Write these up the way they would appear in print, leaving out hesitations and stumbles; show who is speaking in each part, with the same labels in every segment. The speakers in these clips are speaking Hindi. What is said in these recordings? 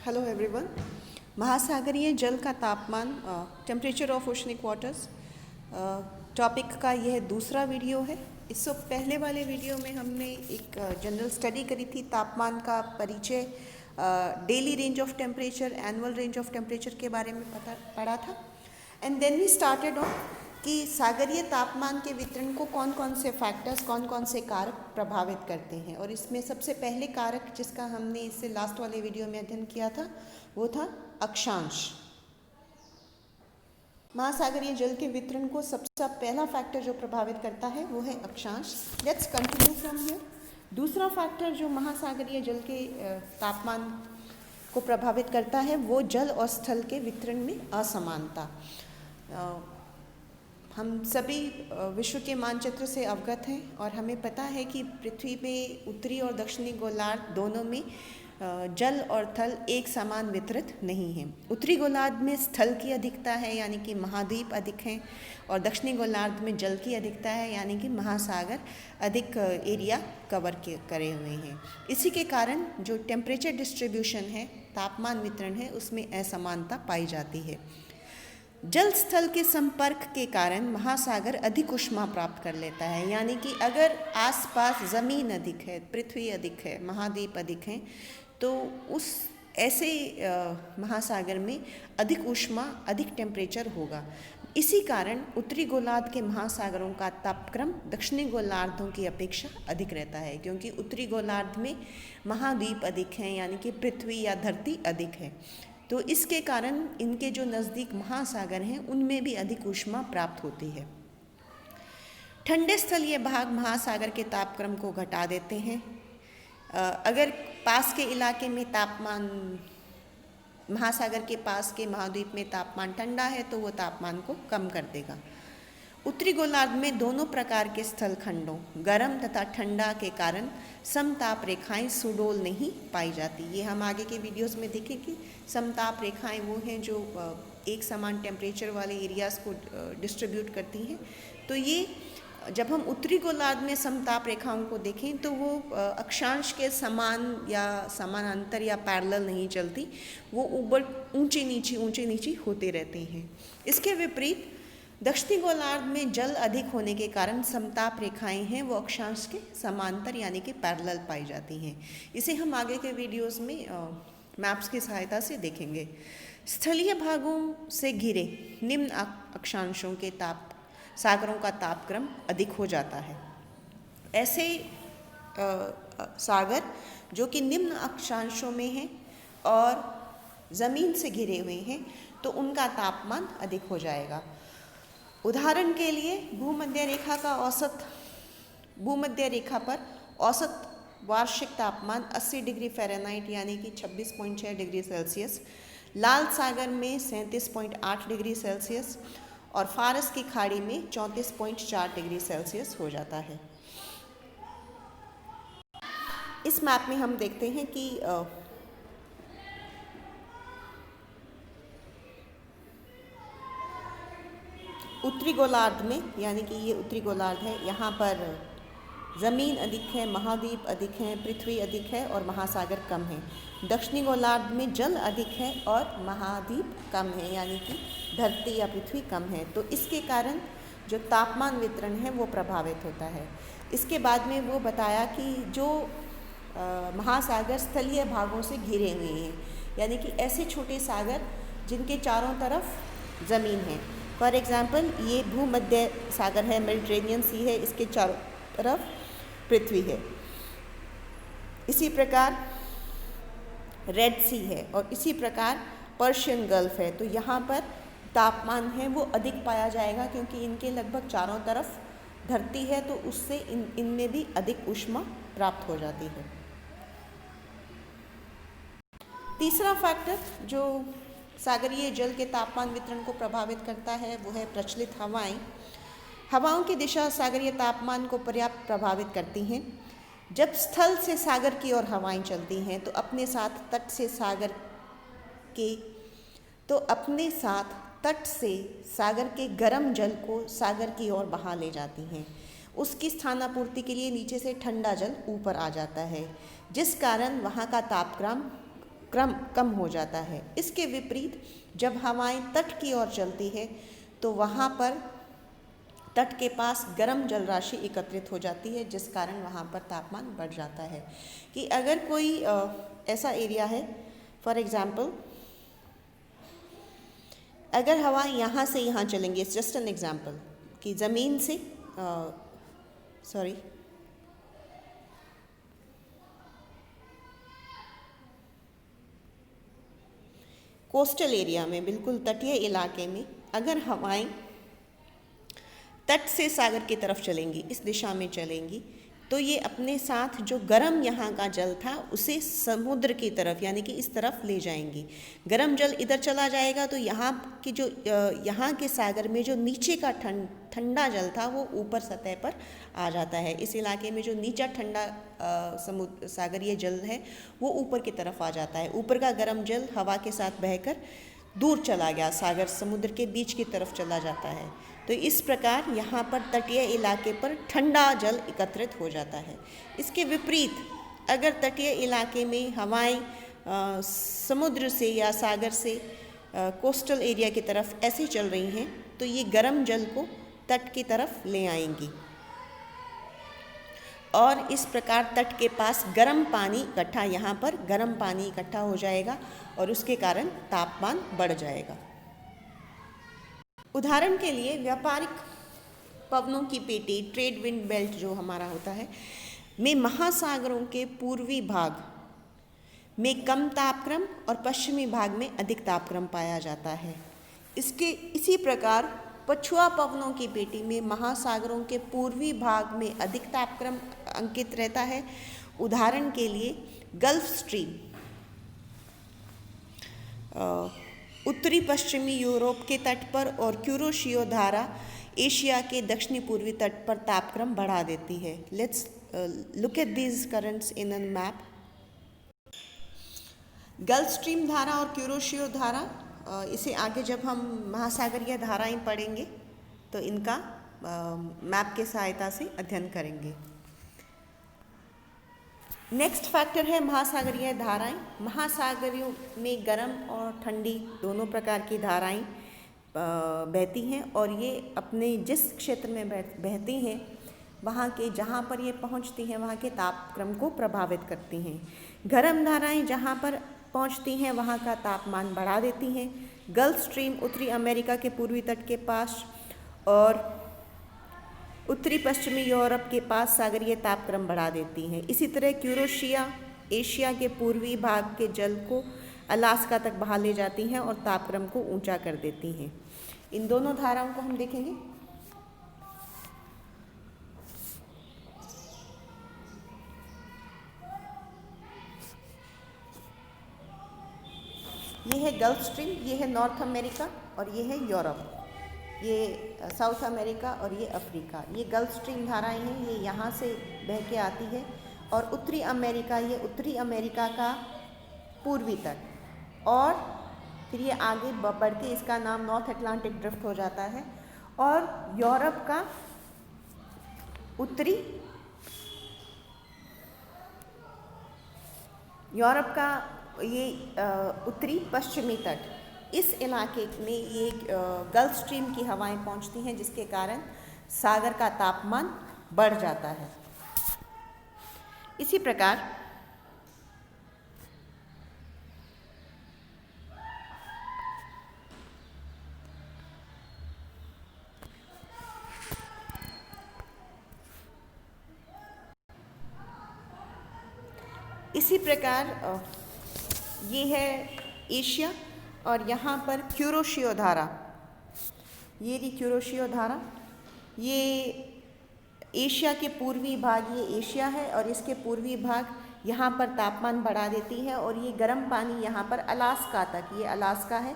Speaker 1: Hello everyone. महासागरीय जल का तापमान, temperature of oceanic waters topic का यह दूसरा वीडियो है। इससे पहले वाले वीडियो में हमने एक जनरल स्टडी करी थी, तापमान का परिचय, daily range of temperature, annual range of temperature के बारे में पढ़ा था। And then we started on कि सागरीय तापमान के वितरण को कौन कौन से फैक्टर्स, कौन कौन से कारक प्रभावित करते हैं। और इसमें सबसे पहले कारक जिसका हमने इससे लास्ट वाले वीडियो में अध्ययन किया था वो था अक्षांश। महासागरीय जल के वितरण को सबसे पहला फैक्टर जो प्रभावित करता है वो है अक्षांश। Let's continue from here. दूसरा फैक्टर जो महासागरीय जल के तापमान को प्रभावित करता है वो जल और स्थल के वितरण में असमानता। हम सभी विश्व के मानचित्र से अवगत हैं और हमें पता है कि पृथ्वी में उत्तरी और दक्षिणी गोलार्ध दोनों में जल और थल एक समान वितरित नहीं है। उत्तरी गोलार्ध में स्थल की अधिकता है यानी कि महाद्वीप अधिक हैं, और दक्षिणी गोलार्ध में जल की अधिकता है यानी कि महासागर अधिक एरिया कवर करे हुए हैं। इसी के कारण जो टेम्परेचर डिस्ट्रीब्यूशन है, तापमान वितरण है, उसमें असमानता पाई जाती है। जल स्थल के संपर्क के कारण महासागर अधिक ऊष्मा प्राप्त कर लेता है, यानी कि अगर आसपास ज़मीन अधिक है, पृथ्वी अधिक है, महाद्वीप अधिक हैं, तो उस ऐसे महासागर में अधिक ऊष्मा, अधिक टेम्परेचर होगा। इसी कारण उत्तरी गोलार्ध के महासागरों का तापक्रम दक्षिणी गोलार्धों की अपेक्षा अधिक रहता है, क्योंकि उत्तरी गोलार्ध में महाद्वीप अधिक हैं यानी कि पृथ्वी या धरती अधिक है। तो इसके कारण इनके जो नज़दीक महासागर हैं उनमें भी अधिक ऊष्मा प्राप्त होती है। ठंडे स्थलीय भाग महासागर के तापक्रम को घटा देते हैं। अगर पास के इलाके में तापमान, महासागर के पास के महाद्वीप में तापमान ठंडा है तो वो तापमान को कम कर देगा। उत्तरी गोलार्ध में दोनों प्रकार के स्थल खंडों, गर्म तथा ठंडा के कारण समताप रेखाएं सुडौल नहीं पाई जाती। ये हम आगे के वीडियोस में देखेंगे। समताप रेखाएं वो हैं जो एक समान टेम्परेचर वाले एरियाज़ को डिस्ट्रीब्यूट करती हैं। तो ये जब हम उत्तरी गोलार्ध में समताप रेखाओं को देखें तो वो अक्षांश के समान या समानांतर या पैरेलल नहीं चलती, वो ऊंची नीची होते रहते हैं। इसके विपरीत दक्षिणी गोलार्ध में जल अधिक होने के कारण समताप रेखाएं हैं वो अक्षांश के समांतर यानी कि पैरेलल पाई जाती हैं। इसे हम आगे के वीडियोस में मैप्स की सहायता से देखेंगे। स्थलीय भागों से घिरे निम्न अक्षांशों के सागरों का तापक्रम अधिक हो जाता है। ऐसे सागर जो कि निम्न अक्षांशों में हैं और ज़मीन से घिरे हुए हैं तो उनका तापमान अधिक हो जाएगा। उदाहरण के लिए भूमध्य रेखा पर औसत वार्षिक तापमान 80 डिग्री फ़ारेनहाइट यानी कि 26.6 डिग्री सेल्सियस, लाल सागर में 37.8 डिग्री सेल्सियस और फारस की खाड़ी में 34.4 डिग्री सेल्सियस हो जाता है। इस मैप में हम देखते हैं कि उत्तरी गोलार्ध में, यानी कि ये उत्तरी गोलार्ध है, यहाँ पर ज़मीन अधिक है, महाद्वीप अधिक हैं, पृथ्वी अधिक है और महासागर कम है। दक्षिणी गोलार्ध में जल अधिक है और महाद्वीप कम है, यानी कि धरती या पृथ्वी कम है। तो इसके कारण जो तापमान वितरण है वो प्रभावित होता है। इसके बाद में वो बताया कि जो महासागर स्थलीय भागों से घिरे हुए हैं, यानी कि ऐसे छोटे सागर जिनके चारों तरफ ज़मीन है। फॉर एग्ज़ाम्पल ये भूमध्य सागर है, मेडिटेरेनियन सी है, इसके चारों तरफ पृथ्वी है। इसी प्रकार रेड सी है और इसी प्रकार पर्शियन गल्फ है। तो यहाँ पर तापमान है वो अधिक पाया जाएगा क्योंकि इनके लगभग चारों तरफ धरती है, तो उससे इनमें भी अधिक ऊष्मा प्राप्त हो जाती है। तीसरा फैक्टर जो सागरीय जल के तापमान वितरण को प्रभावित करता है वो है प्रचलित हवाएं। हवाओं की दिशा सागरीय तापमान को पर्याप्त प्रभावित करती हैं। जब स्थल से सागर की ओर हवाएं चलती हैं तो अपने साथ तट से सागर के गर्म जल को सागर की ओर बहा ले जाती हैं। उसकी स्थानापूर्ति के लिए नीचे से ठंडा जल ऊपर आ जाता है, जिस कारण वहाँ का तापक्रम कम हो जाता है। इसके विपरीत जब हवाएं तट की ओर चलती है तो वहाँ पर तट के पास गर्म जल राशि एकत्रित हो जाती है, जिस कारण वहाँ पर तापमान बढ़ जाता है। कि अगर कोई ऐसा एरिया है, फॉर एग्जाम्पल अगर हवा यहाँ से यहाँ चलेंगी, इट्स जस्ट एन एग्जाम्पल, कि ज़मीन से कोस्टल एरिया में, बिल्कुल तटीय इलाके में अगर हवाएं तट से सागर की तरफ चलेंगी, इस दिशा में चलेंगी, तो ये अपने साथ जो गर्म यहाँ का जल था उसे समुद्र की तरफ यानी कि इस तरफ ले जाएंगी। गर्म जल इधर चला जाएगा तो यहाँ की जो यहाँ के सागर में जो नीचे का ठंडा जल था वो ऊपर सतह पर आ जाता है। इस इलाके में जो नीचा ठंडा सागरीय जल है वो ऊपर की तरफ आ जाता है। ऊपर का गर्म जल हवा के साथ बहकर दूर चला गया, सागर समुद्र के बीच की तरफ चला जाता है। तो इस प्रकार यहाँ पर तटीय इलाके पर ठंडा जल एकत्रित हो जाता है। इसके विपरीत अगर तटीय इलाके में हवाएं समुद्र से या सागर से कोस्टल एरिया की तरफ ऐसे चल रही हैं तो ये गर्म जल को तट की तरफ ले आएंगी और इस प्रकार तट के पास गर्म पानी इकट्ठा, यहाँ पर गर्म पानी इकट्ठा हो जाएगा और उसके कारण तापमान बढ़ जाएगा। उदाहरण के लिए व्यापारिक पवनों की पेटी, ट्रेड विंड बेल्ट जो हमारा होता है, में महासागरों के पूर्वी भाग में कम तापक्रम और पश्चिमी भाग में अधिक तापक्रम पाया जाता है। इसी प्रकार पछुआ पवनों की पेटी में महासागरों के पूर्वी भाग में अधिक तापक्रम अंकित रहता है। उदाहरण के लिए गल्फ स्ट्रीम उत्तरी पश्चिमी यूरोप के तट पर और क्यूरोशियो धारा एशिया के दक्षिणी पूर्वी तट पर तापक्रम बढ़ा देती है। Let's look at these currents in a map. Gulf stream धारा और क्यूरोशियो धारा, इसे आगे जब हम महासागरीय धाराएं पढ़ेंगे तो इनका मैप के सहायता से अध्ययन करेंगे। नेक्स्ट फैक्टर है महासागरीय धाराएं। महासागरों में गर्म और ठंडी दोनों प्रकार की धाराएं बहती हैं और ये अपने जिस क्षेत्र में बहती हैं वहाँ के जहाँ पर ये पहुँचती हैं वहाँ के तापक्रम को प्रभावित करती हैं। गर्म धाराएं जहाँ पर पहुँचती हैं वहाँ का तापमान बढ़ा देती हैं। गल्फ स्ट्रीम उत्तरी अमेरिका के पूर्वी तट के पास और उत्तरी पश्चिमी यूरोप के पास सागरीय तापक्रम बढ़ा देती हैं। इसी तरह क्यूरोशिया एशिया के पूर्वी भाग के जल को अलास्का तक बहा ले जाती हैं और तापक्रम को ऊंचा कर देती हैं। इन दोनों धाराओं को हम देखेंगे। ये है गल्फ स्ट्रीम, ये है नॉर्थ अमेरिका और ये है यूरोप, ये साउथ अमेरिका और ये अफ्रीका। ये गल्फ स्ट्रीम धाराएं हैं, ये यहाँ से बह के आती है और उत्तरी अमेरिका, ये उत्तरी अमेरिका का पूर्वी तट और फिर ये आगे बढ़ के इसका नाम नॉर्थ अटलांटिक ड्रिफ्ट हो जाता है और यूरोप का ये उत्तरी पश्चिमी तट, इस इलाके में ये गल्फ स्ट्रीम की हवाएं पहुंचती हैं जिसके कारण सागर का तापमान बढ़ जाता है। इसी प्रकार ये है एशिया और यहाँ पर क्यूरोशियो धारा, ये रही क्यूरोशियो धारा, ये एशिया के पूर्वी भाग, ये एशिया है और इसके पूर्वी भाग यहाँ पर तापमान बढ़ा देती है और ये गर्म पानी यहाँ पर अलास्का तक, ये अलास्का है,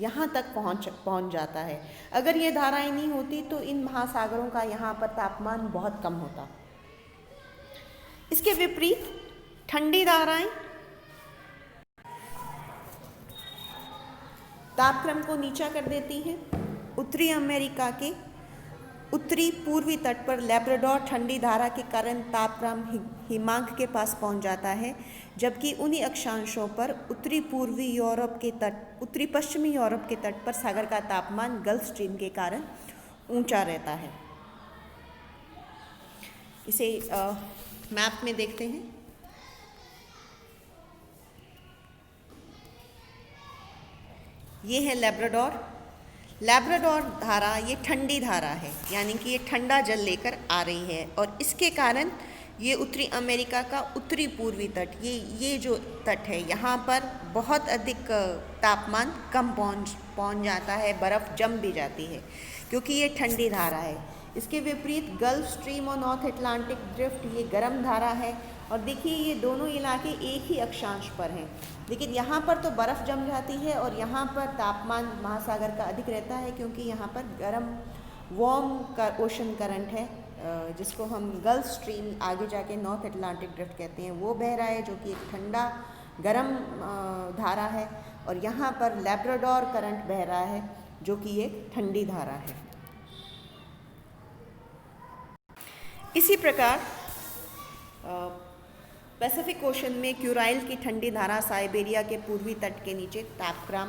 Speaker 1: यहाँ तक पहुँच जाता है। अगर ये धाराएं नहीं होती तो इन महासागरों का यहाँ पर तापमान बहुत कम होता। इसके विपरीत ठंडी धाराएं तापक्रम को नीचा कर देती हैं। उत्तरी अमेरिका के उत्तरी पूर्वी तट पर लैब्राडोर ठंडी धारा के कारण तापक्रम हिमांक के पास पहुंच जाता है, जबकि उन्हीं अक्षांशों पर उत्तरी पश्चिमी यूरोप के तट पर सागर का तापमान गल्फ स्ट्रीम के कारण ऊंचा रहता है। इसे मैप में देखते हैं। ये है लैब्राडोर धारा, ये ठंडी धारा है, यानी कि ये ठंडा जल लेकर आ रही है और इसके कारण ये उत्तरी अमेरिका का उत्तरी पूर्वी तट, ये जो तट है यहाँ पर बहुत अधिक तापमान कम पहुँच जाता है, बर्फ़ जम भी जाती है क्योंकि ये ठंडी धारा है। इसके विपरीत गल्फ स्ट्रीम और नॉर्थ अटलांटिक ड्रिफ्ट ये गर्म धारा है और देखिए ये दोनों इलाके एक ही अक्षांश पर हैं, लेकिन यहाँ पर तो बर्फ़ जम जाती है और यहाँ पर तापमान महासागर का अधिक रहता है क्योंकि यहाँ पर गर्म वार्म का ओशन करंट है, जिसको हम गल्फ स्ट्रीम आगे जाके नॉर्थ अटलांटिक ड्रिफ्ट कहते हैं, वो बह रहा है जो कि एक ठंडा गर्म धारा है और यहाँ पर लैब्राडोर करंट बह रहा है जो कि एक ठंडी धारा है। इसी प्रकार पैसिफिक ओशन में क्यूराइल की ठंडी धारा साइबेरिया के पूर्वी तट के नीचे तापक्रम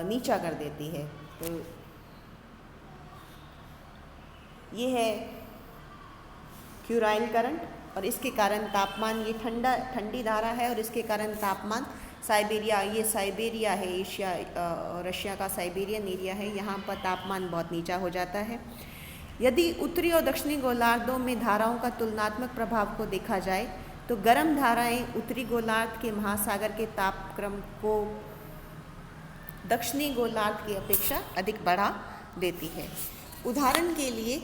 Speaker 1: नीचा कर देती है। तो ये है क्यूराइल करंट और इसके कारण तापमान, ये ठंडी धारा है और इसके कारण तापमान साइबेरिया, ये साइबेरिया है, एशिया रशिया का साइबेरियन एरिया है, यहाँ पर तापमान बहुत नीचा हो जाता है। यदि उत्तरी और दक्षिणी गोलार्धों में धाराओं का तुलनात्मक प्रभाव को देखा जाए तो गर्म धाराएं उत्तरी गोलार्ध के महासागर के तापक्रम को दक्षिणी गोलार्ध की अपेक्षा अधिक बढ़ा देती है। उदाहरण के लिए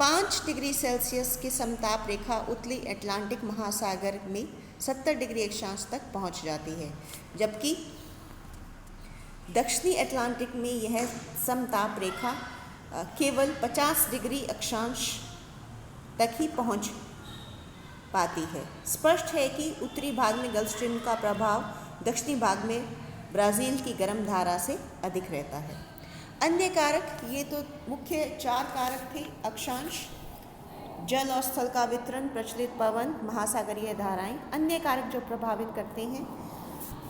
Speaker 1: 5 डिग्री सेल्सियस की समताप रेखा उत्तरी अटलांटिक महासागर में 70 डिग्री अक्षांश तक पहुंच जाती है, जबकि दक्षिणी अटलांटिक में यह समताप रेखा केवल 50 डिग्री अक्षांश तक ही पहुंच पाती है। स्पष्ट है कि उत्तरी भाग में गल्फ स्ट्रीम का प्रभाव दक्षिणी भाग में ब्राज़ील की गर्म धारा से अधिक रहता है। अन्य कारक, ये तो मुख्य 4 कारक थे: अक्षांश, जल और स्थल का वितरण, प्रचलित पवन, महासागरीय धाराएं। अन्य कारक जो प्रभावित करते हैं,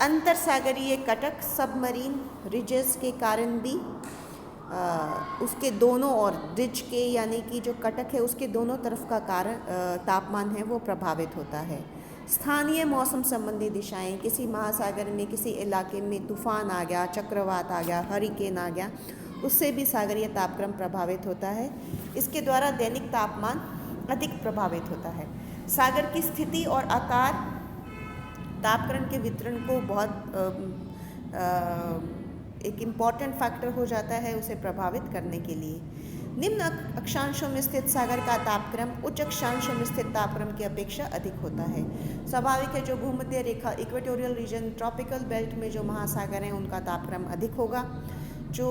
Speaker 1: अंतर सागरीय कटक, सबमरीन रिजेस के कारण भी उसके दोनों ओर रिज के, यानी कि जो कटक है उसके दोनों तरफ का कारण तापमान है वो प्रभावित होता है। स्थानीय मौसम संबंधी दिशाएं, किसी महासागर में किसी इलाके में तूफान आ गया, चक्रवात आ गया, हरिकेन आ गया, उससे भी सागरीय तापक्रम प्रभावित होता है। इसके द्वारा दैनिक तापमान अधिक प्रभावित होता है। सागर की स्थिति और आकार तापक्रम के वितरण को बहुत एक इम्पॉर्टेंट फैक्टर हो जाता है उसे प्रभावित करने के लिए। निम्न अक्षांशों में स्थित सागर का तापक्रम उच्च अक्षांशों में स्थित तापक्रम की अपेक्षा अधिक होता है। स्वाभाविक है, जो भूमध्य रेखा इक्वेटोरियल रीजन, ट्रॉपिकल बेल्ट में जो महासागर हैं उनका तापक्रम अधिक होगा, जो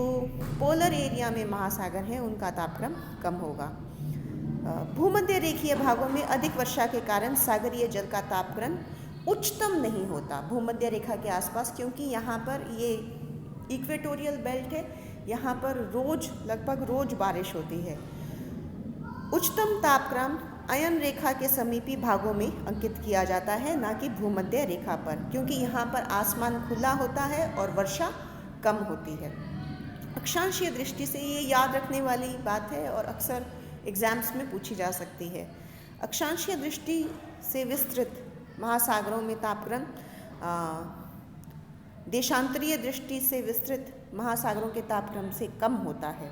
Speaker 1: पोलर एरिया में महासागर हैं उनका तापक्रम कम होगा। भूमध्य रेखीय भागों में अधिक वर्षा के कारण सागरीय जल का तापक्रम उच्चतम नहीं होता भूमध्य रेखा के आसपास, क्योंकि यहाँ पर ये इक्वेटोरियल बेल्ट है, यहाँ पर लगभग रोज बारिश होती है। उच्चतम तापक्रम अयन रेखा के समीपी भागों में अंकित किया जाता है, ना कि भूमध्य रेखा पर, क्योंकि यहाँ पर आसमान खुला होता है और वर्षा कम होती है। अक्षांशीय दृष्टि से ये याद रखने वाली बात है और अक्सर एग्जाम्स में पूछी जा सकती है। अक्षांशीय दृष्टि से विस्तृत महासागरों में तापक्रम देशांतरीय दृष्टि से विस्तृत महासागरों के तापक्रम से कम होता है।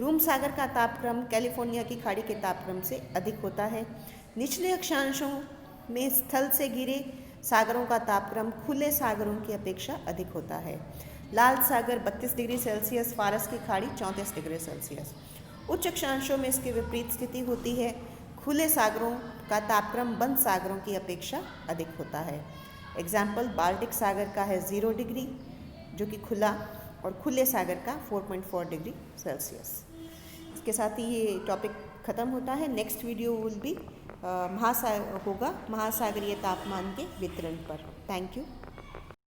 Speaker 1: रूम सागर का तापक्रम कैलिफोर्निया की खाड़ी के तापक्रम से अधिक होता है। निचले अक्षांशों में स्थल से घिरे सागरों का तापक्रम खुले सागरों की अपेक्षा अधिक होता है। लाल सागर 32 डिग्री सेल्सियस, फारस की खाड़ी 34 डिग्री सेल्सियस। उच्च अक्षांशों में इसकी विपरीत स्थिति होती है। खुले सागरों का तापक्रम बंद सागरों की अपेक्षा अधिक होता है। एग्जाम्पल, बाल्टिक सागर का है 0 डिग्री जो कि खुला, और खुले सागर का 4.4 डिग्री सेल्सियस। इसके साथ ही ये टॉपिक ख़त्म होता है। नेक्स्ट वीडियो विल बी महासागरीय तापमान के वितरण पर। Thank you.